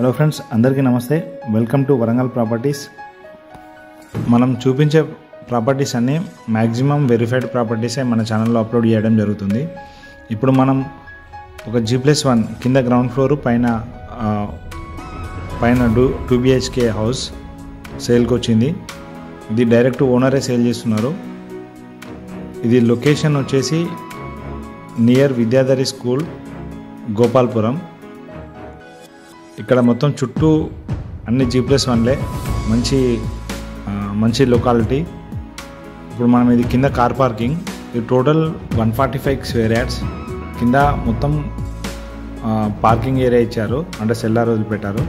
Hello friends, అందరికీ నమస్తే. Welcome to Warangal properties. మనం చూపించే ప్రాపర్టీస్ అన్నీ మ్యాక్సిమం వెరిఫైడ్ ప్రాపర్టీసే మన ఛానల్లో అప్లోడ్ చేయడం జరుగుతుంది. ఇప్పుడు మనం ఒక G+1 కింద గ్రౌండ్ ఫ్లోర్ పైన 2 BHK హౌస్ సేల్కి వచ్చింది. ఇది డైరెక్ట్ ఓనరే సేల్ చేస్తున్నారు. ఇది లొకేషన్ వచ్చేసి నియర్ విద్యాధరి స్కూల్, గోపాల్పురం. ఇక్కడ మొత్తం చుట్టూ అన్ని G+1లే, మంచి లొకాలిటీ. ఇప్పుడు మనం ఇది కింద కార్ పార్కింగ్. ఇది టోటల్ 145 స్క్వేర్ యార్డ్స్. కింద మొత్తం పార్కింగ్ ఏరియా ఇచ్చారు, అంటే సెల్లార్ వదిలిపెట్టారు.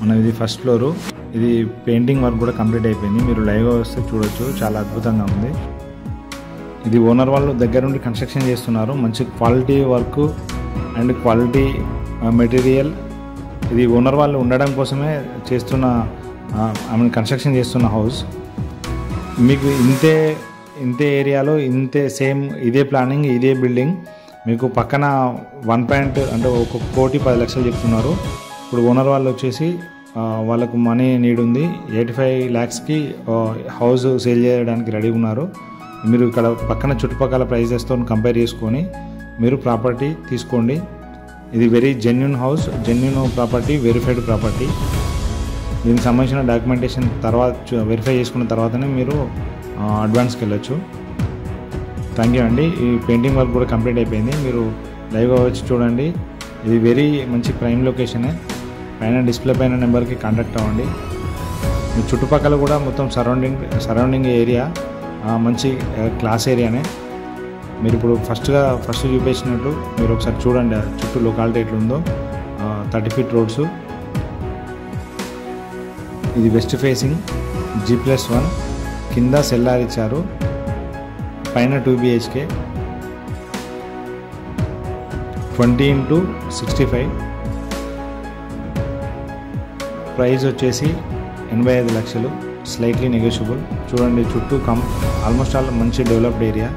మనం ఇది ఫస్ట్ ఫ్లోరు. ఇది పెయింటింగ్ వర్క్ కూడా కంప్లీట్ అయిపోయింది. మీరు లైవ్గా వస్తే చూడొచ్చు, చాలా అద్భుతంగా ఉంది. ఇది ఓనర్ వాళ్ళు దగ్గర నుండి కన్స్ట్రక్షన్ చేస్తున్నారు. మంచి quality work and quality material. ఇది ఓనర్ వాళ్ళు ఉండడం కోసమే చేస్తున్న కన్స్ట్రక్షన్ చేస్తున్న హౌస్. మీకు ఇంతే ఏరియాలో సేమ్ ఇదే ప్లానింగ్, ఇదే బిల్డింగ్. మీకు పక్కన 1 అంటే 1,10,00,000 చెప్తున్నారు. ఇప్పుడు ఓనర్ వాళ్ళు వచ్చేసి వాళ్ళకు మనీ నీడ్ ఉంది. 85 lakhsకి హౌస్ సేల్ చేయడానికి రెడీ ఉన్నారు. మీరు ఇక్కడ పక్కన చుట్టుపక్కల ప్రైజెస్తో కంపేర్ చేసుకొని మీరు ప్రాపర్టీ తీసుకోండి. ఇది very genuine house, genuine property, verified property. దీనికి సంబంధించిన డాక్యుమెంటేషన్ తర్వాత వెరిఫై చేసుకున్న తర్వాతనే మీరు అడ్వాన్స్కి వెళ్ళొచ్చు. థ్యాంక్ యూ అండి. ఈ పెయింటింగ్ వర్క్ కూడా కంప్లీట్ అయిపోయింది. మీరు లైవ్గా వచ్చి చూడండి. ఇది వెరీ మంచి ప్రైమ్ లొకేషనే. పైన డిస్ప్లే పైన నెంబర్కి కాంటాక్ట్ అవ్వండి. మీ చుట్టుపక్కల కూడా మొత్తం సరౌండింగ్ ఏరియా మంచి క్లాస్ ఏరియానే. మీరు ఇప్పుడు ఫస్ట్ చూపించినట్టు మీరు ఒకసారి చూడండి చుట్టూ లొకాలిటీ ఎట్లుందో. 30 feet రోడ్స్. ఇది వెస్ట్ ఫేసింగ్ G+1. కింద సెల్లార్ ఇచ్చారు. పైన 2 BHK 20x65. ప్రైస్ వచ్చేసి 85 లక్షలు, స్లైట్లీ నెగోషియబుల్. చూడండి చుట్టూ ఆల్మోస్ట్ ఆల్ మంచి డెవలప్డ్ ఏరియా.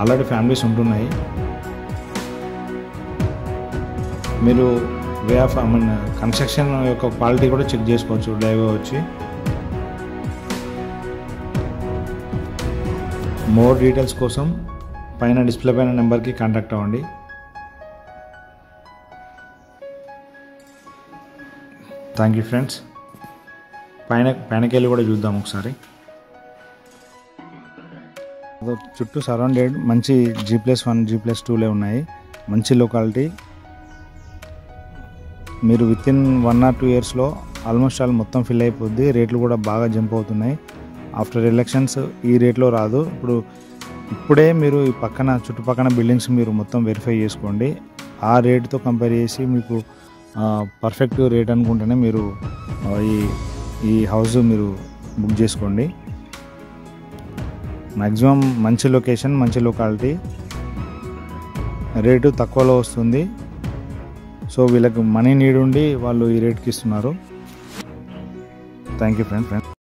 ఆల్రెడీ ఫ్యామిలీస్ ఉంటున్నాయి. మీరు వే ఆఫ్ కన్స్ట్రక్షన్ యొక్క క్వాలిటీ కూడా చెక్ చేసుకోవచ్చు లైవ్గా వచ్చి. మోర్ డీటెయిల్స్ కోసం పైన డిస్ప్లే పైన నెంబర్కి కాంటాక్ట్ అవ్వండి. Thank you friends. పైనకి వెళ్ళి కూడా చూద్దాం ఒకసారి. చుట్టూ సరౌండెడ్ మంచి G+1, G+2లే ఉన్నాయి. మంచి లొకాలిటీ. మీరు వితిన్ 1 or 2 yearsలో ఆల్మోస్ట్ ఆల్ మొత్తం ఫిల్ అయిపోద్ది. రేట్లు కూడా బాగా జంప్ అవుతున్నాయి. ఆఫ్టర్ ఎలక్షన్స్ ఈ రేట్లో రాదు. ఇప్పుడే మీరు ఈ చుట్టుపక్కన బిల్డింగ్స్ మీరు మొత్తం వెరిఫై చేసుకోండి. ఆ రేట్తో కంపేర్ చేసి మీకు పర్ఫెక్ట్ రేట్ అనుకుంటేనే మీరు ఈ హౌస్ మీరు బుక్ చేసుకోండి. మ్యాక్సిమం మంచి లొకేషన్, మంచి లొకాలిటీ, రేటు తక్కువలో వస్తుంది. సో వీళ్ళకి మనీ నీడ్ ఉండి వాళ్ళు ఈ రేట్కి ఇస్తున్నారు. Thank you friends.